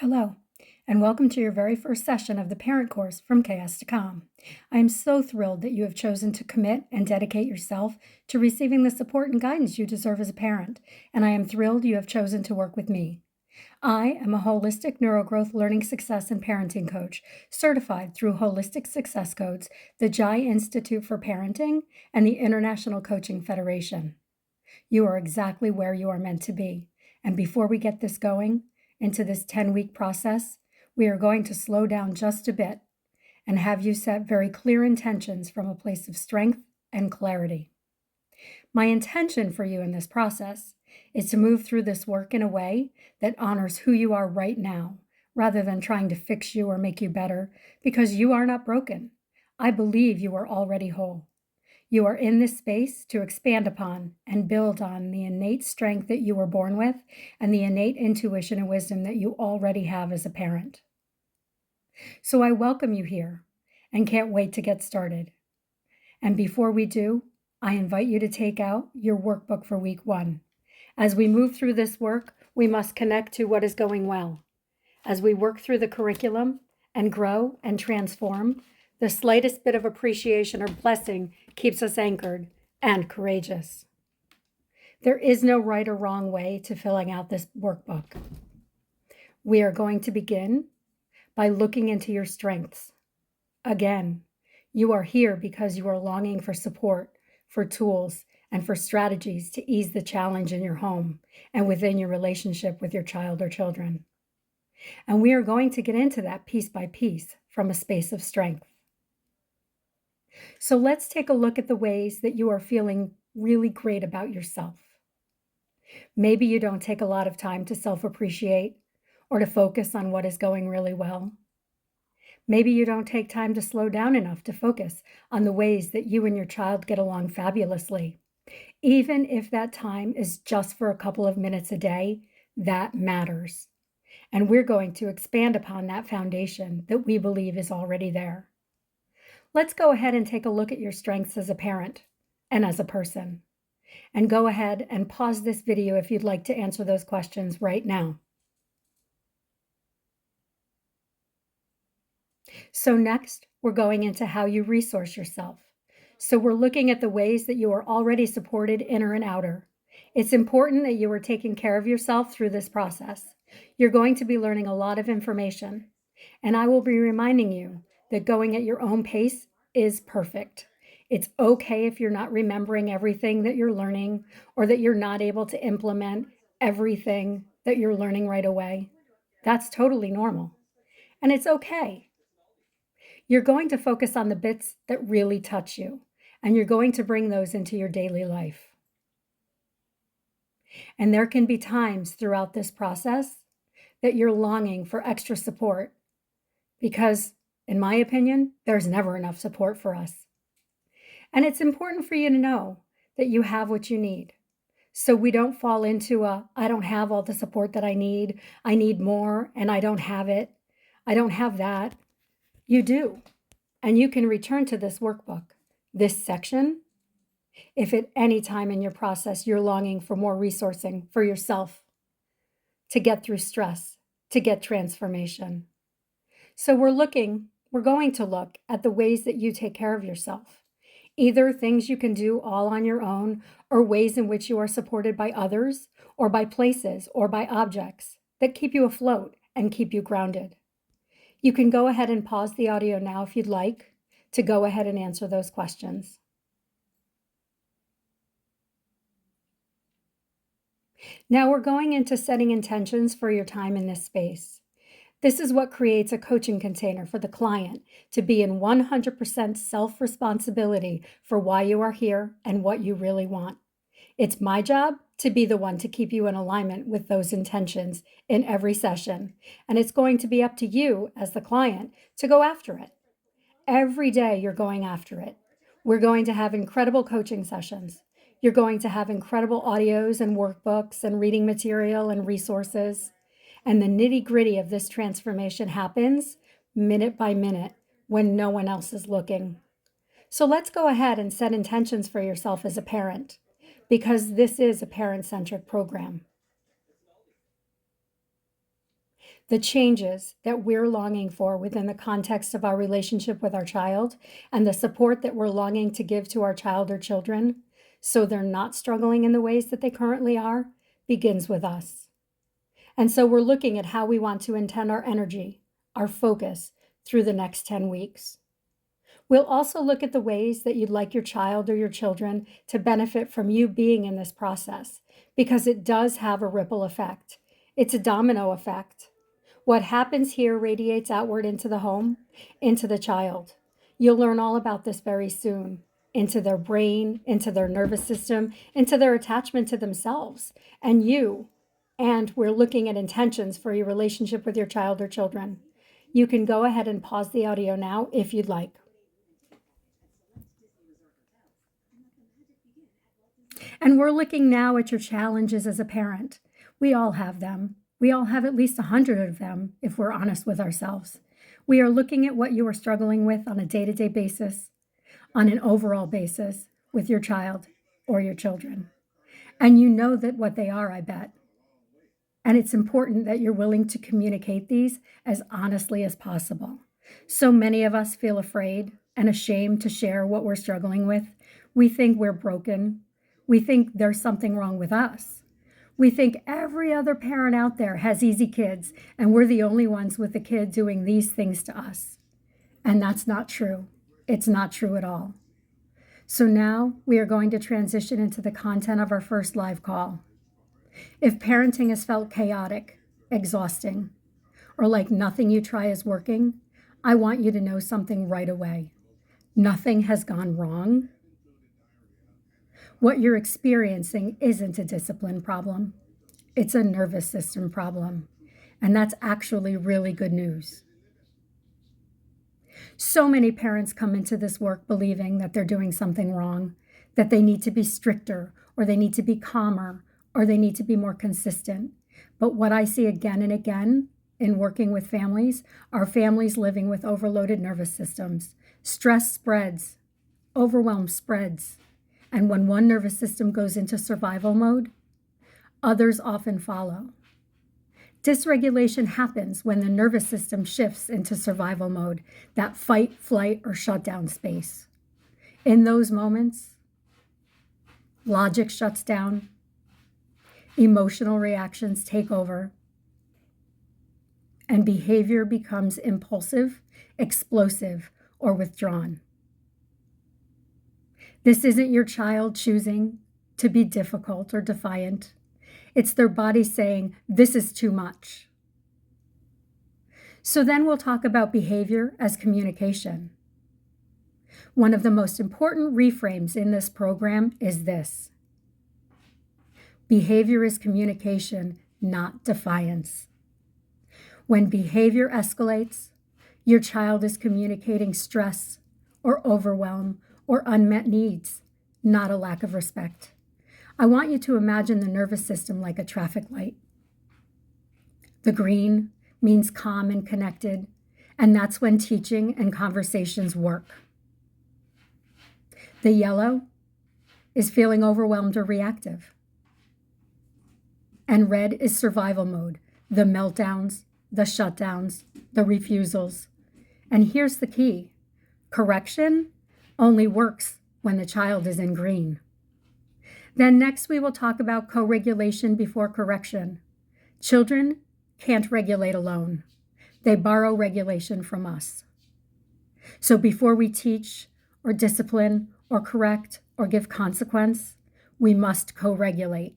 Hello, and welcome to your very first session of the Parent Course from Chaos to Calm. I am so thrilled that you have chosen to commit and dedicate yourself to receiving the support and guidance you deserve as a parent, and I am thrilled you have chosen to work with me. I am a holistic neurogrowth learning success and parenting coach, certified through Holistic Success Codes, the Jai Institute for Parenting, and the International Coaching Federation. You are exactly where you are meant to be. And before we get this going into this 10-week process, we are going to slow down just a bit and have you set very clear intentions from a place of strength and clarity. My intention for you in this process is to move through this work in a way that honors who you are right now, rather than trying to fix you or make you better, because you are not broken. I believe you are already whole. You are in this space to expand upon and build on the innate strength that you were born with and the innate intuition and wisdom that you already have as a parent. So I welcome you here and can't wait to get started. And before we do, I invite you to take out your workbook for week 1. As we move through this work, we must connect to what is going well. As we work through the curriculum and grow and transform, the slightest bit of appreciation or blessing keeps us anchored and courageous. There is no right or wrong way to filling out this workbook. We are going to begin by looking into your strengths. Again, you are here because you are longing for support, for tools, and for strategies to ease the challenge in your home and within your relationship with your child or children. And we are going to get into that piece by piece from a space of strength. So let's take a look at the ways that you are feeling really great about yourself. Maybe you don't take a lot of time to self-appreciate or to focus on what is going really well. Maybe you don't take time to slow down enough to focus on the ways that you and your child get along fabulously. Even if that time is just for a couple of minutes a day, that matters. And we're going to expand upon that foundation that we believe is already there. Let's go ahead and take a look at your strengths as a parent and as a person. And go ahead and pause this video if you'd like to answer those questions right now. So next, we're going into how you resource yourself. So we're looking at the ways that you are already supported, inner and outer. It's important that you are taking care of yourself through this process. You're going to be learning a lot of information, and I will be reminding you that going at your own pace is perfect. It's okay if you're not remembering everything that you're learning or that you're not able to implement everything that you're learning right away. That's totally normal, and it's okay. You're going to focus on the bits that really touch you, and you're going to bring those into your daily life. And there can be times throughout this process that you're longing for extra support because, in my opinion, there's never enough support for us. And it's important for you to know that you have what you need. So we don't fall into I don't have all the support that I need more, and I don't have it. I don't have that. You do. And you can return to this workbook, this section, if at any time in your process you're longing for more resourcing for yourself to get through stress, to get transformation. So we're going to look at the ways that you take care of yourself, either things you can do all on your own or ways in which you are supported by others or by places or by objects that keep you afloat and keep you grounded. You can go ahead and pause the audio now if you'd like to go ahead and answer those questions. Now we're going into setting intentions for your time in this space. This is what creates a coaching container for the client to be in 100% self-responsibility for why you are here and what you really want. It's my job to be the one to keep you in alignment with those intentions in every session, and it's going to be up to you as the client to go after it. Every day you're going after it. We're going to have incredible coaching sessions. You're going to have incredible audios and workbooks and reading material and resources. And the nitty-gritty of this transformation happens minute by minute when no one else is looking. So let's go ahead and set intentions for yourself as a parent, because this is a parent-centric program. the changes that we're longing for within the context of our relationship with our child and the support that we're longing to give to our child or children so they're not struggling in the ways that they currently are begins with us. And so we're looking at how we want to intend our energy, our focus through the next 10 weeks. We'll also look at the ways that you'd like your child or your children to benefit from you being in this process, because it does have a ripple effect. It's a domino effect. What happens here radiates outward into the home, into the child. You'll learn all about this very soon, into their brain, into their nervous system, into their attachment to themselves and you. And we're looking at intentions for your relationship with your child or children. You can go ahead and pause the audio now if you'd like. And we're looking now at your challenges as a parent. We all have them. We all have at least 100 of them, if we're honest with ourselves. We are looking at what you are struggling with on a day-to-day basis, on an overall basis, with your child or your children. And you know that what they are, I bet. And it's important that you're willing to communicate these as honestly as possible. So many of us feel afraid and ashamed to share what we're struggling with. We think we're broken. We think there's something wrong with us. We think every other parent out there has easy kids, and we're the only ones with the kid doing these things to us. And that's not true. It's not true at all. So now we are going to transition into the content of our first live call. If parenting has felt chaotic, exhausting, or like nothing you try is working, I want you to know something right away. Nothing has gone wrong. What you're experiencing isn't a discipline problem. It's a nervous system problem. And that's actually really good news. So many parents come into this work believing that they're doing something wrong, that they need to be stricter, or they need to be calmer, or they need to be more consistent. But what I see again and again in working with families are families living with overloaded nervous systems. Stress spreads, overwhelm spreads. And when one nervous system goes into survival mode, others often follow. Dysregulation happens when the nervous system shifts into survival mode, that fight, flight, or shutdown space. In those moments, logic shuts down, emotional reactions take over, and behavior becomes impulsive, explosive, or withdrawn. This isn't your child choosing to be difficult or defiant. It's their body saying, this is too much. So then we'll talk about behavior as communication. One of the most important reframes in this program is this: behavior is communication, not defiance. When behavior escalates, your child is communicating stress or overwhelm or unmet needs, not a lack of respect. I want you to imagine the nervous system like a traffic light. The green means calm and connected, and that's when teaching and conversations work. The yellow is feeling overwhelmed or reactive. And red is survival mode, the meltdowns, the shutdowns, the refusals. And here's the key: correction only works when the child is in green. Then next we will talk about co-regulation before correction. Children can't regulate alone. They borrow regulation from us. So before we teach or discipline or correct or give consequence, we must co-regulate.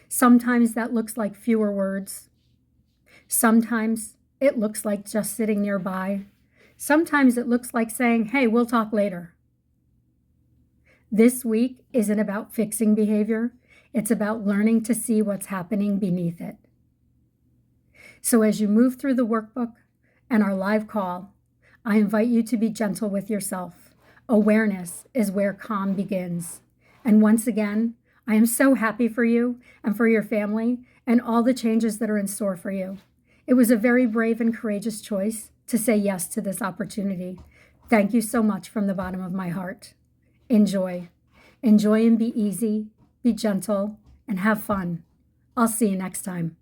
Sometimes that looks like fewer words. Sometimes it looks like just sitting nearby. Sometimes it looks like saying, hey, we'll talk later. This week isn't about fixing behavior. It's about learning to see what's happening beneath it. So as you move through the workbook and our live call, I invite you to be gentle with yourself. Awareness is where calm begins. And once again, I am so happy for you and for your family and all the changes that are in store for you. It was a very brave and courageous choice to say yes to this opportunity. Thank you so much from the bottom of my heart. Enjoy. Enjoy and be easy, be gentle, and have fun. I'll see you next time.